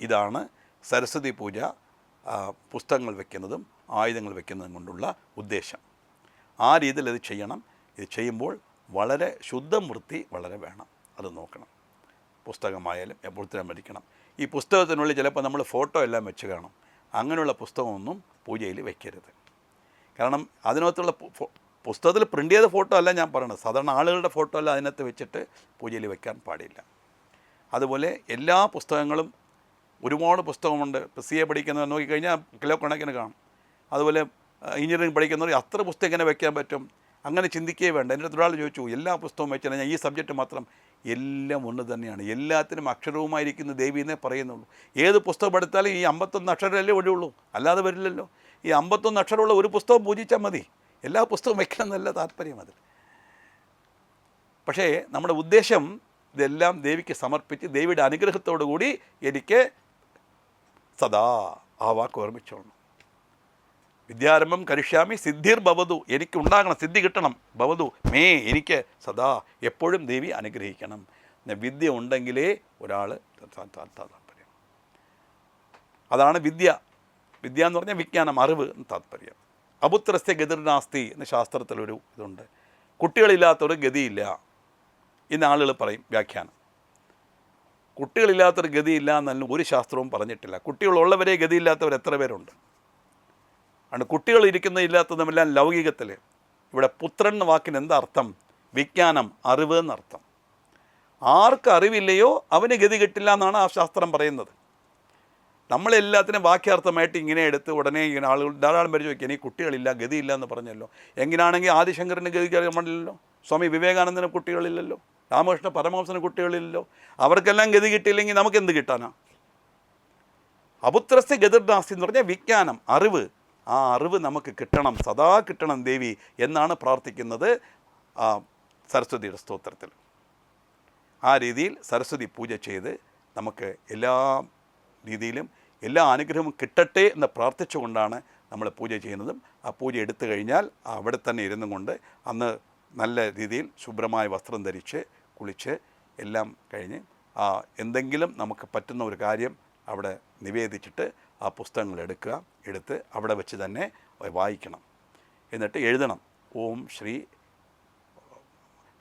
S1: ഇതാണ് സരസ്വതി പൂജ പുസ്തകങ്ങൾ വയ്ക്കുന്നതും ആയുധങ്ങൾ വയ്ക്കുന്നതും കൊണ്ടുള്ള ഉദ്ദേശം. ആ രീതിയിൽ ഇത് ചെയ്യണം. ഇത് ചെയ്യുമ്പോൾ വളരെ ശുദ്ധം വൃത്തി വളരെ വേണം, അത് നോക്കണം. പുസ്തകമായാലും എപ്പോഴത്തേനും മരിക്കണം. ഈ പുസ്തകത്തിനുള്ളിൽ ചിലപ്പോൾ നമ്മൾ ഫോട്ടോ എല്ലാം വെച്ച് കാണും. അങ്ങനെയുള്ള പുസ്തകമൊന്നും പൂജയിൽ വയ്ക്കരുത്. കാരണം അതിനകത്തുള്ള പുസ്തകത്തിൽ പ്രിൻ്റ് ചെയ്ത ഫോട്ടോ അല്ല ഞാൻ പറയുന്നത്, സാധാരണ ആളുകളുടെ ഫോട്ടോ അല്ല അതിനകത്ത് വെച്ചിട്ട് പൂജയിൽ വയ്ക്കാൻ പാടില്ല. അതുപോലെ എല്ലാ പുസ്തകങ്ങളും, ഒരുപാട് പുസ്തകമുണ്ട്. CA പഠിക്കുന്നവർ നോക്കിക്കഴിഞ്ഞാൽ കിലോ കണക്കിന് കാണും. അതുപോലെ എഞ്ചിനീയറിംഗ് പഠിക്കുന്നവർ അത്ര പുസ്തകം എങ്ങനെ വയ്ക്കാൻ പറ്റും? അങ്ങനെ ചിന്തിക്കുകയേ വേണ്ട. എൻ്റെ അടുത്ത് ഒരാൾ ചോദിച്ചു, എല്ലാ പുസ്തകവും വെച്ചാൽ ഞാൻ ഈ സബ്ജക്റ്റ് മാത്രം. എല്ലാം ഒന്ന് തന്നെയാണ്. എല്ലാത്തിനും അക്ഷരവുമായിരിക്കുന്ന ദേവി എന്നേ പറയുന്നുള്ളൂ. ഏത് പുസ്തകം എടുത്താലും ഈ 51 അക്ഷരമല്ലേ വഴിയുള്ളൂ, അല്ലാതെ വരില്ലല്ലോ. ഈ 51 അക്ഷരമുള്ള ഒരു പുസ്തകം പൂജിച്ചാൽ മതി. എല്ലാ പുസ്തകവും വയ്ക്കണം എന്നല്ല താല്പര്യം അതിൽ. പക്ഷേ നമ്മുടെ ഉദ്ദേശം ഇതെല്ലാം ദേവിക്ക് സമർപ്പിച്ച് ദേവിയുടെ അനുഗ്രഹത്തോടു കൂടി എനിക്ക് സദാ ആ വാക്ക് ഓർമ്മിച്ചോളണം. വിദ്യാരംഭം കരിഷ്യാമി സിദ്ധിർ ഭവതു, എനിക്കുണ്ടാകണം, സിദ്ധി കിട്ടണം. ഭവതു മേ, എനിക്ക് സദാ എപ്പോഴും ദേവി അനുഗ്രഹിക്കണം. വിദ്യ ഉണ്ടെങ്കിലേ ഒരാൾ താല്പര്യം. അതാണ് വിദ്യ. വിദ്യ എന്ന് പറഞ്ഞാൽ വിജ്ഞാനം, അറിവ് എന്ന് താല്പര്യം. അപുത്രസ്യ ഗതിർനാസ്തി എന്ന ശാസ്ത്രത്തിലൊരു ഇതുണ്ട്. കുട്ടികളില്ലാത്തൊരു ഗതിയില്ല ഇന്ന് ആളുകൾ പറയും വ്യാഖ്യാനം. കുട്ടികളില്ലാത്തൊരു ഗതിയില്ല എന്നല്ല ഒരു ശാസ്ത്രവും പറഞ്ഞിട്ടില്ല. കുട്ടികളുള്ളവരെ ഗതിയില്ലാത്തവർ എത്ര പേരുണ്ട്? ആണ് കുട്ടികൾ ഇരിക്കുന്നതില്ലാത്തതുമെല്ലാം ലൗകികത്തിൽ. ഇവിടെ പുത്രൻ എന്ന വാക്കിന് എന്താ അർത്ഥം? വിജ്ഞാനം, അറിവ് എന്നർത്ഥം. ആർക്ക് അറിവില്ലയോ അവന് ഗതി കിട്ടില്ല എന്നാണ് ആ ശാസ്ത്രം പറയുന്നത്. നമ്മളെല്ലാത്തിനും വാക്യാർത്ഥമായിട്ട് ഇങ്ങനെ എടുത്ത് ഉടനെ ഇങ്ങനെ ആളുകൾ ധാരാളം പേര് ചോദിക്കുക, ഇനി കുട്ടികളില്ല, ഗതിയില്ല എന്ന് പറഞ്ഞല്ലോ. എങ്ങനെയാണെങ്കിൽ ആദിശങ്കരന് ഗതിയില്ലല്ലോ, സ്വാമി വിവേകാനന്ദന് കുട്ടികളില്ലല്ലോ, രാമകൃഷ്ണ പരമഹംസന് കുട്ടികളില്ലല്ലോ. അവർക്കെല്ലാം ഗതി കിട്ടിയില്ലെങ്കിൽ നമുക്ക് എന്ത് കിട്ടാനാ? അപുത്രസ്യ ഗതിർനാസ്തി എന്ന് പറഞ്ഞാൽ വിജ്ഞാനം, അറിവ്. ആ അറിവ് നമുക്ക് കിട്ടണം, സദാ കിട്ടണം ദേവി എന്നാണ് പ്രാർത്ഥിക്കുന്നത് സരസ്വതിയുടെ സ്തോത്രത്തിൽ. ആ രീതിയിൽ സരസ്വതി പൂജ ചെയ്ത് നമുക്ക് എല്ലാ രീതിയിലും എല്ലാ അനുഗ്രഹവും കിട്ടട്ടെ എന്ന് പ്രാർത്ഥിച്ചുകൊണ്ടാണ് നമ്മൾ പൂജ ചെയ്യുന്നതും. ആ പൂജ എടുത്തു കഴിഞ്ഞാൽ അവിടെ തന്നെ ഇരുന്നും കൊണ്ട് അന്ന് നല്ല രീതിയിൽ ശുഭ്രമായ വസ്ത്രം ധരിച്ച് കുളിച്ച് എല്ലാം കഴിഞ്ഞ് എന്തെങ്കിലും നമുക്ക് പറ്റുന്ന ഒരു കാര്യം അവിടെ നിവേദിച്ചിട്ട് ആ പുസ്തകങ്ങൾ എടുത്ത് അവിടെ വെച്ച് തന്നെ വായിക്കണം. എന്നിട്ട് എഴുതണം, ഓം ശ്രീ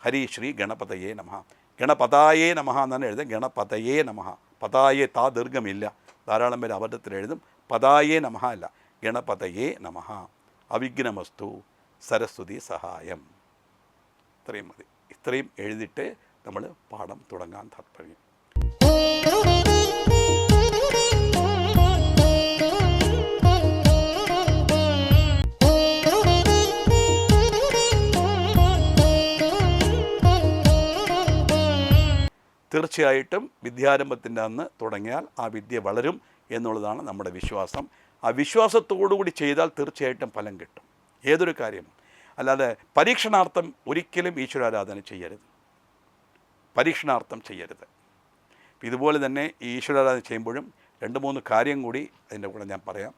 S1: ഹരി ശ്രീ ഗണപതയേ നമഃ, ഗണപതായേ നമഃ എന്നാണ് എഴുതുക. ഗണപതയേ നമഃ, പതായേ താ ദീർഘമില്ല, ധാരാളം പേര് അബദ്ധത്തിൽ എഴുതും. പതായേ നമഃ അല്ല, ഗണപതയേ നമഃ, അവിഘ്നമസ്തു, സരസ്വതി സഹായം. ഇത്രയും മതി. ഇത്രയും എഴുതിയിട്ട് നമ്മൾ പാഠം തുടങ്ങാൻ താല്പര്യം. തീർച്ചയായിട്ടും വിദ്യാരംഭത്തിൻ്റെ അന്ന് തുടങ്ങിയാൽ ആ വിദ്യ വളരും എന്നുള്ളതാണ് നമ്മുടെ വിശ്വാസം. ആ വിശ്വാസത്തോടുകൂടി ചെയ്താൽ തീർച്ചയായിട്ടും ഫലം കിട്ടും ഏതൊരു കാര്യവും. അല്ലാതെ പരീക്ഷണാർത്ഥം ഒരിക്കലും ഈശ്വരാരാധന ചെയ്യരുത്, പരീക്ഷണാർത്ഥം ചെയ്യരുത്. ഇതുപോലെ തന്നെ ഈ ഈശ്വരാരാധന ചെയ്യുമ്പോഴും 2-3 കാര്യം കൂടി അതിൻ്റെ കൂടെ ഞാൻ പറയാം.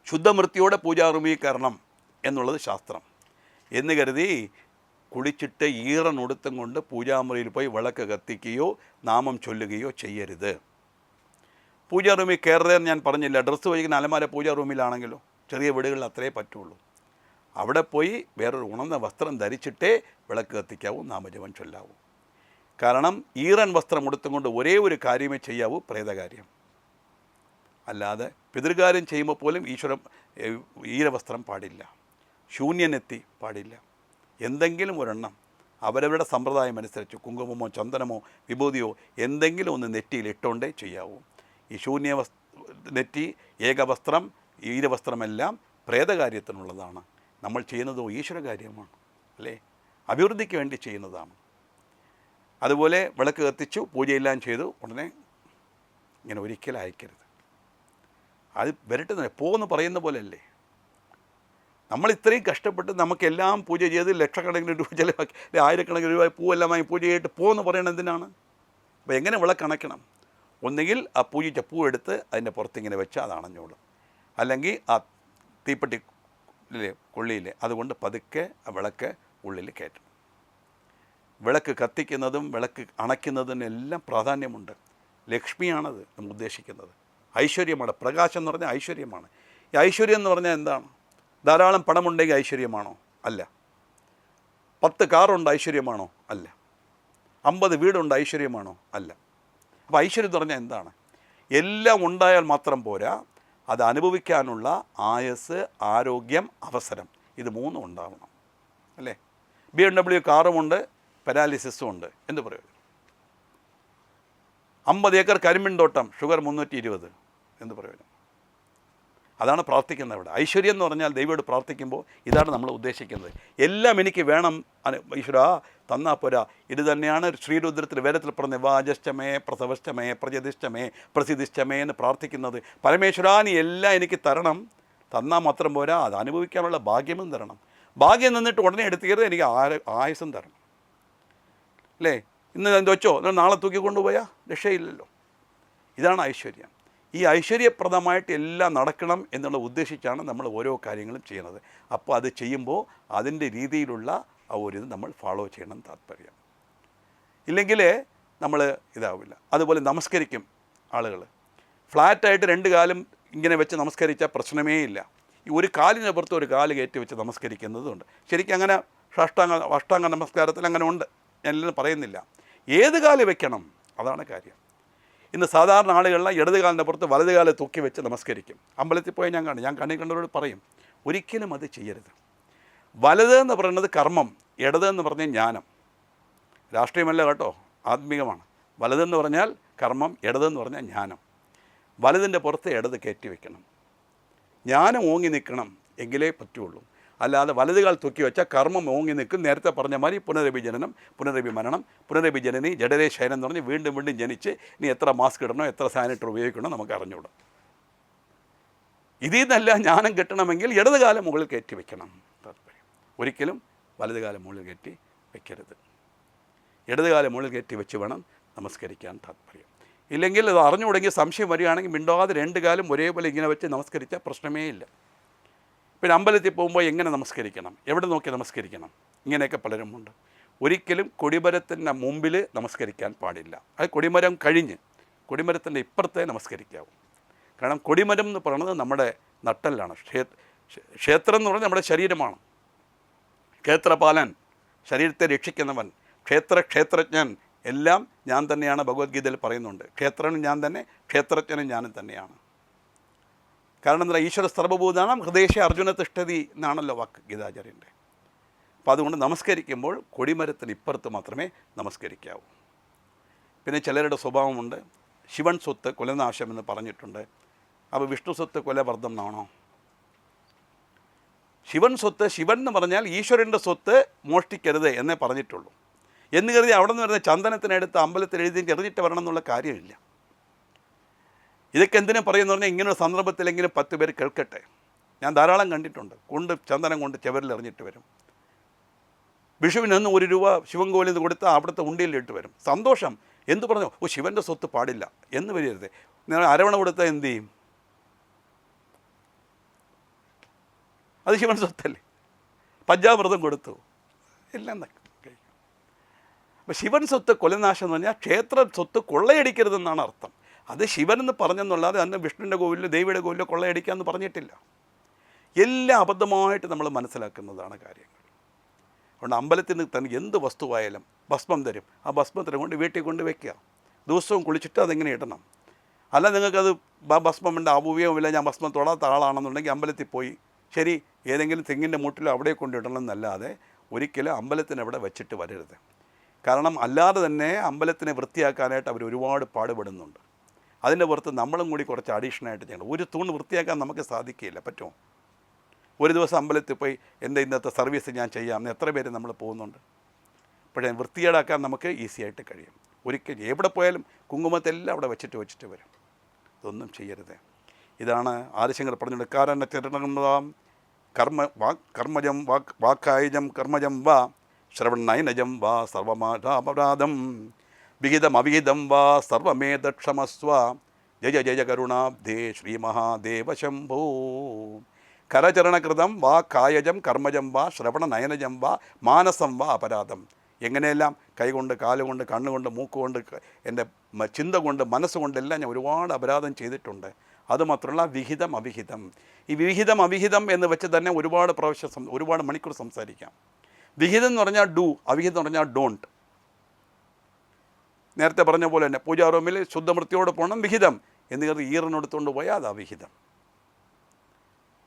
S1: ശുദ്ധമൃത്തിയോടെ പൂജാറുമീകരണം എന്നുള്ളത് ശാസ്ത്രം എന്ന് കരുതി കുളിച്ചിട്ട് ഈറനൊടുത്തും കൊണ്ട് പൂജാമുറിയിൽ പോയി വിളക്ക് കത്തിക്കുകയോ നാമം ചൊല്ലുകയോ ചെയ്യരുത്. പൂജാ റൂമിൽ കയറുന്നതെന്ന് ഞാൻ പറഞ്ഞില്ല. ഡ്രസ്സ് വഹിക്കുന്ന അലമാര പൂജാ റൂമിലാണെങ്കിലോ, ചെറിയ വീടുകളിൽ അത്രേ പറ്റുള്ളൂ. അവിടെ പോയി വേറൊരു ഉണർന്ന വസ്ത്രം ധരിച്ചിട്ടേ വിളക്ക് കത്തിക്കാവൂ, നാമജപം ചൊല്ലാവൂ. കാരണം ഈറൻ വസ്ത്രം ഉടുത്തുകൊണ്ട് ഒരേ ഒരു കാര്യമേ ചെയ്യാവൂ, പ്രേതകാര്യം. അല്ലാതെ പിതൃകാര്യം ചെയ്യുമ്പോൾ പോലും ഈരവസ്ത്രം പാടില്ല, ശൂന്യനെത്തി പാടില്ല. എന്തെങ്കിലും ഒരെണ്ണം അവരവരുടെ സമ്പ്രദായം അനുസരിച്ച് കുങ്കുമമോ ചന്ദനമോ വിഭൂതിയോ എന്തെങ്കിലും ഒന്ന് നെറ്റിയിൽ ഇട്ടുകൊണ്ടേ ചെയ്യാവൂ. ഈ നെറ്റി, ഏകവസ്ത്രം, ഈരവസ്ത്രമെല്ലാം പ്രേതകാര്യത്തിനുള്ളതാണ്. നമ്മൾ ചെയ്യുന്നതോ ഈശ്വരകാര്യമാണ്, അല്ലേ? അഭിവൃദ്ധിക്ക് വേണ്ടി ചെയ്യുന്നതാണ്. അതുപോലെ വിളക്ക് കത്തിച്ചു, പൂജയെല്ലാം ചെയ്തു, ഉടനെ ഇങ്ങനെ ഒരിക്കലും അയക്കരുത്. അത് വരട്ടെ, പോകുമെന്ന് പറയുന്ന പോലെയല്ലേ. നമ്മൾ ഇത്രയും കഷ്ടപ്പെട്ട് നമുക്കെല്ലാം പൂജ ചെയ്ത് ലക്ഷക്കണക്കിന് രൂപ ചിലവാക്കി, ആയിരക്കണക്കിന് രൂപ പൂവെല്ലാം വാങ്ങി പൂജ ചെയ്തിട്ട് പോകുമെന്ന് പറയണത് എന്തിനാണ്? അപ്പോൾ എങ്ങനെ വിളക്കണയ്ക്കണം? ഒന്നുകിൽ ആ പൂജിച്ച പൂ എടുത്ത് അതിൻ്റെ പുറത്തിങ്ങനെ വെച്ച് അത് അണഞ്ഞോളും, അല്ലെങ്കിൽ ആ തീപ്പെട്ടി കൊള്ളിയില്ലേ അതുകൊണ്ട് പതുക്കെ ആ വിളക്ക് ഉള്ളിൽ കയറ്റണം. വിളക്ക് കത്തിക്കുന്നതും വിളക്ക് അണയ്ക്കുന്നതിനെല്ലാം പ്രാധാന്യമുണ്ട്. ലക്ഷ്മിയാണത് നമ്മൾ ഉദ്ദേശിക്കുന്നത്, ഐശ്വര്യമാണ്. പ്രകാശം എന്ന് പറഞ്ഞാൽ ഐശ്വര്യമാണ്. ഈ ഐശ്വര്യം എന്ന് പറഞ്ഞാൽ എന്താണ്? ധാരാളം പണമുണ്ടെങ്കിൽ ഐശ്വര്യമാണോ? അല്ല. 10 കാറുണ്ട് ഐശ്വര്യമാണോ? അല്ല. 50 വീടുണ്ട് ഐശ്വര്യമാണോ? അല്ല. അപ്പോൾ ഐശ്വര്യം എന്ന് പറഞ്ഞാൽ എന്താണ്? എല്ലാം ഉണ്ടായാൽ മാത്രം പോരാ, അത് അനുഭവിക്കാനുള്ള ആയുസ്, ആരോഗ്യം, അവസരം, ഇത് 3 ഉണ്ടാവണം, അല്ലേ? BMW കാറുമുണ്ട്, പാരാലിസിസും ഉണ്ട്, എന്ത് പ്രയോജനം? 50 ഏക്കർ കരിമ്പിൻ തോട്ടം, ഷുഗർ 320, എന്ത് പ്രയോജനം? അതാണ് പ്രാർത്ഥിക്കുന്നത് ഇവിടെ. ഐശ്വര്യം എന്ന് പറഞ്ഞാൽ ദൈവത്തോട് പ്രാർത്ഥിക്കുമ്പോൾ ഇതാണ് നമ്മൾ ഉദ്ദേശിക്കുന്നത്. എല്ലാം എനിക്ക് വേണം ഈശ്വര തന്നാ പോരാ. ഇത് തന്നെയാണ് ശ്രീരുദ്രത്തിൽ വേദത്തിൽ പറഞ്ഞ വാജശ്ചമേ പ്രസവശ്ചമേ പ്രജതിഷ്ഠമേ പ്രസിദ്ധിഷ്ഠമേ എന്ന് പ്രാർത്ഥിക്കുന്നത്. പരമേശ്വരാ നീ എല്ലാം എനിക്ക് തരണം, തന്നാൽ മാത്രം പോരാ, അത് അനുഭവിക്കാനുള്ള ഭാഗ്യവും തരണം. ഭാഗ്യം നിന്നിട്ട് ഉടനെ എടുത്തുകയറുത് എനിക്ക് ആയുസം തരണം, അല്ലേ? ഇന്ന് എന്ത് വെച്ചോ നാളെ തൂക്കിക്കൊണ്ടുപോയാൽ രക്ഷയില്ലല്ലോ. ഇതാണ് ഐശ്വര്യം. ഈ ഐശ്വര്യപ്രദമായിട്ട് എല്ലാം നടക്കണം എന്നുള്ള ഉദ്ദേശിച്ചാണ് നമ്മൾ ഓരോ കാര്യങ്ങളും ചെയ്യുന്നത്. അപ്പോൾ അത് ചെയ്യുമ്പോൾ അതിൻ്റെ രീതിയിലുള്ള ആ ഒരു ഇത് നമ്മൾ ഫോളോ ചെയ്യണം, താല്പര്യം. ഇല്ലെങ്കിൽ നമ്മൾ ഇതാവില്ല. അതുപോലെ നമസ്കരിക്കും ആളുകൾ. ഫ്ലാറ്റായിട്ട് 2 കാലും ഇങ്ങനെ വെച്ച് നമസ്കരിച്ചാൽ പ്രശ്നമേ ഇല്ല. ഈ ഒരു കാലിന് പുറത്ത് ഒരു കാല് കയറ്റി വെച്ച് നമസ്കരിക്കുന്നതുണ്ട്. ശരിക്കും അങ്ങനെ അഷ്ടാംഗ നമസ്കാരത്തിൽ അങ്ങനെ ഉണ്ട്, ഞാനെല്ലാം പറയുന്നില്ല. ഏത് കാല് വെക്കണം അതാണ് കാര്യം. ഇന്ന് സാധാരണ ആളുകളിൽ ഇടത് കാലിൻ്റെ പുറത്ത് വലത് കാല് തൂക്കി വെച്ച് നമസ്കരിക്കും. അമ്പലത്തിൽ പോയി ഞാൻ കണ്ണിൽ കണ്ടവരോട് പറയും, ഒരിക്കലും അത് ചെയ്യരുത്. വലത് എന്ന് പറയുന്നത് കർമ്മം, ഇടത് എന്ന് പറഞ്ഞാൽ ജ്ഞാനം. രാഷ്ട്രീയമല്ല കേട്ടോ, ആത്മീകമാണ്. വലതെന്ന് പറഞ്ഞാൽ കർമ്മം, ഇടതെന്ന് പറഞ്ഞാൽ ജ്ഞാനം. വലതിൻ്റെ പുറത്ത് ഇടത് കയറ്റി വെക്കണം, ജ്ഞാനം ഓങ്ങി നിൽക്കണം, എങ്കിലേ പറ്റുള്ളൂ. അല്ലാതെ വലതുകാൽ തൂക്കി വെച്ചാൽ കർമ്മം ഓങ്ങി നിൽക്കും. നേരത്തെ പറഞ്ഞ മാതിരി പുനരഭിജനനം, പുനരഭിമരണം, പുനരഭിജനനി, ജഡരേ ശയനം എന്ന് പറഞ്ഞ് വീണ്ടും വീണ്ടും ജനിച്ച് ഇനി എത്ര മാസ്ക് ഇടണോ, എത്ര സാനിറ്റർ ഉപയോഗിക്കണോ നമുക്ക് അറിഞ്ഞുകൂടാ. ഇതിൽ നിന്നല്ല ജ്ഞാനം കിട്ടണമെങ്കിൽ ഇടതുകാലം മുകളിൽ കയറ്റി വെക്കണം. താല്പര്യം ഒരിക്കലും വലതുകാലം മുകളിൽ കയറ്റി വെക്കരുത്. ഇടതുകാലം മുകളിൽ കയറ്റി വെച്ച് വേണം നമസ്കരിക്കാൻ താല്പര്യം. ഇല്ലെങ്കിൽ അത് അറിഞ്ഞു തുടങ്ങിയ സംശയം വരികയാണെങ്കിൽ മിണ്ടാതെ 2 കാലും ഒരേപോലെ ഇങ്ങനെ വെച്ച് നമസ്കരിച്ചാൽ പ്രശ്നമേ ഇല്ല. പിന്നെ അമ്പലത്തിൽ പോകുമ്പോൾ എങ്ങനെ നമസ്കരിക്കണം, എവിടെ നോക്കി നമസ്കരിക്കണം, ഇങ്ങനെയൊക്കെ പലരുമുണ്ട്. ഒരിക്കലും കൊടിമരത്തിൻ്റെ മുമ്പിൽ നമസ്കരിക്കാൻ പാടില്ല. അത് കൊടിമരം കഴിഞ്ഞ് കൊടിമരത്തിൻ്റെ ഇപ്പുറത്തെ നമസ്കരിക്കാവും. കാരണം കൊടിമരം എന്ന് പറയുന്നത് നമ്മുടെ നട്ടെല്ലാണ്. ക്ഷേത്രം എന്ന് പറഞ്ഞാൽ നമ്മുടെ ശരീരമാണ്. ക്ഷേത്രപാലൻ, ശരീരത്തെ രക്ഷിക്കുന്നവൻ, ക്ഷേത്രജ്ഞൻ എല്ലാം ഞാൻ തന്നെയാണ് ഭഗവത്ഗീതയിൽ പറയുന്നുണ്ട്. ക്ഷേത്രനും ഞാൻ തന്നെ, ക്ഷേത്രജ്ഞനും ഞാനും തന്നെയാണ്. കാരണം എന്താ, ഈശ്വര സർവഭൂതാനാം ഹൃദയേശ അർജുന തിഷ്ഠതി എന്നാണല്ലോ വാക്ക് ഗീതാചാര്യൻ്റെ. അപ്പോൾ അതുകൊണ്ട് നമസ്കരിക്കുമ്പോൾ കൊടിമരത്തിന് ഇപ്പുറത്ത് മാത്രമേ നമസ്കരിക്കാവൂ. പിന്നെ ചിലരുടെ സ്വഭാവമുണ്ട്, ശിവൻ സ്വത്ത് കുലനാശം എന്ന് പറഞ്ഞിട്ടുണ്ട്. അപ്പോൾ വിഷ്ണു സ്വത്ത് കുലവർദ്ധം എന്നാണോ? ശിവൻ സ്വത്ത്, ശിവൻ എന്ന് പറഞ്ഞാൽ ഈശ്വരൻ്റെ സ്വത്ത് മോഷ്ടിക്കരുത് എന്നേ പറഞ്ഞിട്ടുള്ളൂ. എന്ന് കരുതി അവിടെ നിന്ന് വരുന്ന ചന്ദനത്തിനെടുത്ത് അമ്പലത്തിൽ എഴുതി എറിഞ്ഞിട്ട് വരണം എന്നുള്ള കാര്യമില്ല. ഇതൊക്കെ എന്തിനും പറയുമെന്ന് പറഞ്ഞാൽ ഇങ്ങനൊരു സന്ദർഭത്തിലെങ്കിലും 10 പേര് കേൾക്കട്ടെ. ഞാൻ ധാരാളം കണ്ടിട്ടുണ്ട്. ചന്ദനം കൊണ്ട് ചുവരിൽ എറിഞ്ഞിട്ട് വരും. വിഷുവിന് 1 രൂപ ശിവൻ കോവിലിൽ നിന്ന് കൊടുത്താൽ അവിടുത്തെ ഉണ്ടിയിലിട്ട് വരും. സന്തോഷം. എന്ത് പറഞ്ഞു? ശിവൻ്റെ സ്വത്ത് പാടില്ല എന്ന് വരരുത്. നിങ്ങൾ അരവണ കൊടുത്താൽ എന്ത് ചെയ്യും? അത് ശിവൻ സ്വത്തല്ലേ. പഞ്ചാമൃതം കൊടുത്തു, എല്ലാം കഴിക്കും. അപ്പോൾ ശിവൻ സ്വത്ത് കുലനാശം എന്ന് പറഞ്ഞാൽ ക്ഷേത്ര സ്വത്ത് കൊള്ളയടിക്കരുതെന്നാണ് അർത്ഥം. അത് ശിവനെന്ന് പറഞ്ഞെന്നുള്ളത് അന്ന് വിഷ്ണുവിൻ്റെ കോവിലിൽ ദേവിയുടെ കോവിലിൽ കൊള്ളയടിക്കാമെന്ന് പറഞ്ഞിട്ടില്ല. എല്ലാം അബദ്ധമായിട്ട് നമ്മൾ മനസ്സിലാക്കുന്നതാണ് കാര്യങ്ങൾ. അതുകൊണ്ട് അമ്പലത്തിൽ തന്നെ എന്ത് വസ്തുവായാലും ഭസ്മം തരും, ആ ഭസ്മത്തിനെ കൊണ്ട് വീട്ടിൽ കൊണ്ട് വയ്ക്കുക, ദിവസവും കുളിച്ചിട്ട് അതെങ്ങനെ ഇടണം. അല്ല നിങ്ങൾക്കത് ഭസ്മമുണ്ട് ആവുകയുമില്ല, ഞാൻ ഭസ്മം തൊടാത്ത ആളാണെന്നുണ്ടെങ്കിൽ അമ്പലത്തിൽ പോയി ശരി ഏതെങ്കിലും തെങ്ങിൻ്റെ മൂട്ടിലോ അവിടെ കൊണ്ടിടണം എന്നല്ലാതെ ഒരിക്കലും അമ്പലത്തിന് അവിടെ വെച്ചിട്ട് വരരുത്. കാരണം അല്ലാതെ തന്നെ അമ്പലത്തിനെ വൃത്തിയാക്കാനായിട്ട് അവർ ഒരുപാട് പാടുപെടുന്നുണ്ട്. അതിൻ്റെ പുറത്ത് നമ്മളും കൂടി കുറച്ച് അഡീഷണലായിട്ട് ചെയ്യണം. ഒരു തൂൺ വൃത്തിയാക്കാൻ നമുക്ക് സാധിക്കുകയില്ല, പറ്റുമോ? ഒരു ദിവസം അമ്പലത്തിൽ പോയി എൻ്റെ ഇന്നത്തെ സർവീസ് ഞാൻ ചെയ്യാം എന്ന് എത്ര പേര് നമ്മൾ പോകുന്നുണ്ട്. പക്ഷേ വൃത്തികേടാക്കാൻ നമുക്ക് ഈസി ആയിട്ട് കഴിയും. ഒരിക്കലും എവിടെ പോയാലും കുങ്കുമത്തെല്ലാം അവിടെ വെച്ചിട്ട് വരും. ഇതൊന്നും ചെയ്യരുത്. ഇതാണ് ആദിശങ്കർ പറഞ്ഞത്. കാരണ തിരണതാം കർമ്മജം വാക്കായജം കർമ്മജം വാ ശ്രവണനയനജം വാ സർവമാപരാധം വിഹിതം അവിഹിതം വാ സർവമേതക്ഷമസ്വ ജയ ജയ കരുണാബ്ധേ ശ്രീ മഹാദേവ ശംഭോ. കരചരണകൃതം വാ കായജം കർമ്മജം വാ ശ്രവണനയനജം വാ മാനസം വാ അപരാധം. എങ്ങനെയെല്ലാം കൈകൊണ്ട് കാലുകൊണ്ട് കണ്ണുകൊണ്ട് മൂക്കുകൊണ്ട് എൻ്റെ ചിന്ത കൊണ്ട് മനസ്സുകൊണ്ടെല്ലാം ഞാൻ ഒരുപാട് അപരാധം ചെയ്തിട്ടുണ്ട്. അതുമാത്രമല്ല വിഹിതം അവിഹിതം. ഈ വിഹിതം അവിഹിതം എന്ന് വെച്ച് തന്നെ ഒരുപാട് പ്രാവശ്യം ഒരുപാട് മണിക്കൂർ സംസാരിക്കാം. വിഹിതം എന്ന് പറഞ്ഞാൽ ഡു, അവിഹിതം എന്ന് പറഞ്ഞാൽ ഡോണ്ട്. നേരത്തെ പറഞ്ഞ പോലെ തന്നെ പൂജാ റൂമിൽ ശുദ്ധമൃത്തിയോടെ പോകണം, വിഹിതം എന്ന് കരുതി ഈറനെടുത്തുകൊണ്ട് പോയാൽ അത് അവിഹിതം.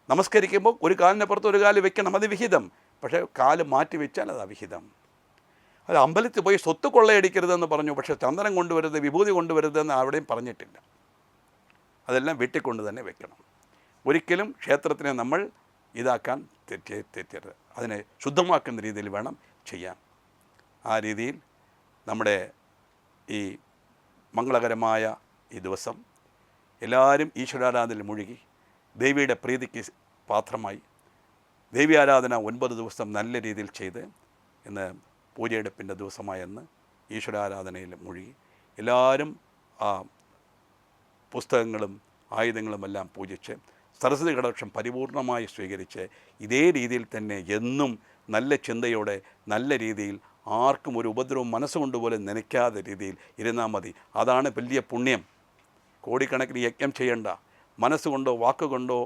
S1: നമസ്കരിക്കുമ്പോൾ ഒരു കാലിൻ്റെ പുറത്ത് ഒരു കാല് വെക്കണം, അത് വിഹിതം. പക്ഷേ കാല് മാറ്റി വെച്ചാൽ അത് അവിഹിതം. അത് അമ്പലത്തിൽ പോയി സ്വത്ത് കൊള്ളയടിക്കരുതെന്ന് പറഞ്ഞു, പക്ഷേ ചന്ദനം കൊണ്ടുവരുത് വിഭൂതി കൊണ്ടുവരുതെന്ന് അവിടെയും പറഞ്ഞിട്ടില്ല. അതെല്ലാം വീട്ടിൽ കൊണ്ട് തന്നെ വെക്കണം. ഒരിക്കലും ക്ഷേത്രത്തിനെ നമ്മൾ ഇതാക്കാൻ തെറ്റരുത്. അതിനെ ശുദ്ധമാക്കുന്ന രീതിയിൽ വേണം ചെയ്യാൻ. ആ രീതിയിൽ നമ്മുടെ ഈ മംഗളകരമായ ഈ ദിവസം എല്ലാവരും ഈശ്വരാരാധനയിൽ മുഴുകി ദേവിയുടെ പ്രീതിക്ക് പാത്രമായി ദേവി ആരാധന 9 ദിവസം നല്ല രീതിയിൽ ചെയ്ത് ഇന്ന് പൂജയെടുപ്പിൻ്റെ ദിവസമായെന്ന് ഈശ്വരാരാധനയിൽ മുഴുകി എല്ലാവരും ആ പുസ്തകങ്ങളും ആയുധങ്ങളുമെല്ലാം പൂജിച്ച് സരസ്വതി കടാക്ഷം പരിപൂർണമായി സ്വീകരിച്ച് ഇതേ രീതിയിൽ തന്നെ എന്നും നല്ല ചിന്തയോടെ നല്ല രീതിയിൽ ആർക്കും ഒരു ഉപദ്രവം മനസ്സുകൊണ്ടുപോലും നനയ്ക്കാത്ത രീതിയിൽ ഇരുന്നാൽ മതി. അതാണ് വലിയ പുണ്യം. കോടിക്കണക്കിന് യജ്ഞം ചെയ്യേണ്ട, മനസ്സുകൊണ്ടോ വാക്കുകൊണ്ടോ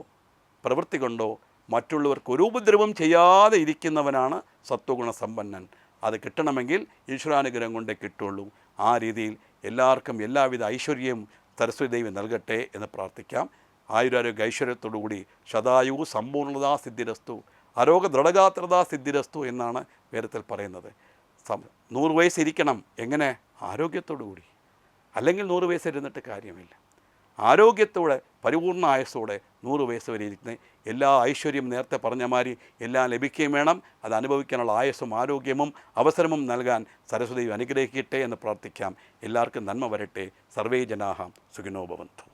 S1: പ്രവൃത്തി കൊണ്ടോ മറ്റുള്ളവർക്ക് ഒരു ഉപദ്രവം ചെയ്യാതെ ഇരിക്കുന്നവനാണ് സത്വഗുണ സമ്പന്നൻ. അത് കിട്ടണമെങ്കിൽ ഈശ്വരാനുഗ്രഹം കൊണ്ടേ കിട്ടുള്ളൂ. ആ രീതിയിൽ എല്ലാവർക്കും എല്ലാവിധ ഐശ്വര്യവും സരസ്വതി ദേവി നൽകട്ടെ എന്ന് പ്രാർത്ഥിക്കാം. ആയുരാരോഗ്യ ഐശ്വര്യത്തോടുകൂടി ശതായു സമ്പൂർണ്ണതാ സിദ്ധിരസ്തു ആരോഗ്യ ദൃഢഗാത്രതാ സിദ്ധിരസ്തു എന്നാണ് വേദത്തിൽ പറയുന്നത്. 100 വയസ്സിരിക്കണം. എങ്ങനെ? ആരോഗ്യത്തോടു കൂടി. അല്ലെങ്കിൽ 100 വയസ്സിരുന്നിട്ട് കാര്യമില്ല. ആരോഗ്യത്തോടെ പരിപൂർണ്ണ ആയുസ്സോടെ 100 വയസ്സ് വരെ ഇരിക്കുന്ന എല്ലാ ഐശ്വര്യം നേരത്തെ പറഞ്ഞ മാതിരി എല്ലാം ലഭിക്കുകയും വേണം. അത് അനുഭവിക്കാനുള്ള ആയുസ്സും ആരോഗ്യവും അവസരവും നൽകാൻ സരസ്വതി അനുഗ്രഹിക്കട്ടെ എന്ന് പ്രാർത്ഥിക്കാം. എല്ലാവർക്കും നന്മ വരട്ടെ. സർവേ ജനാഹ സുഖിനോ ഭവന്തു.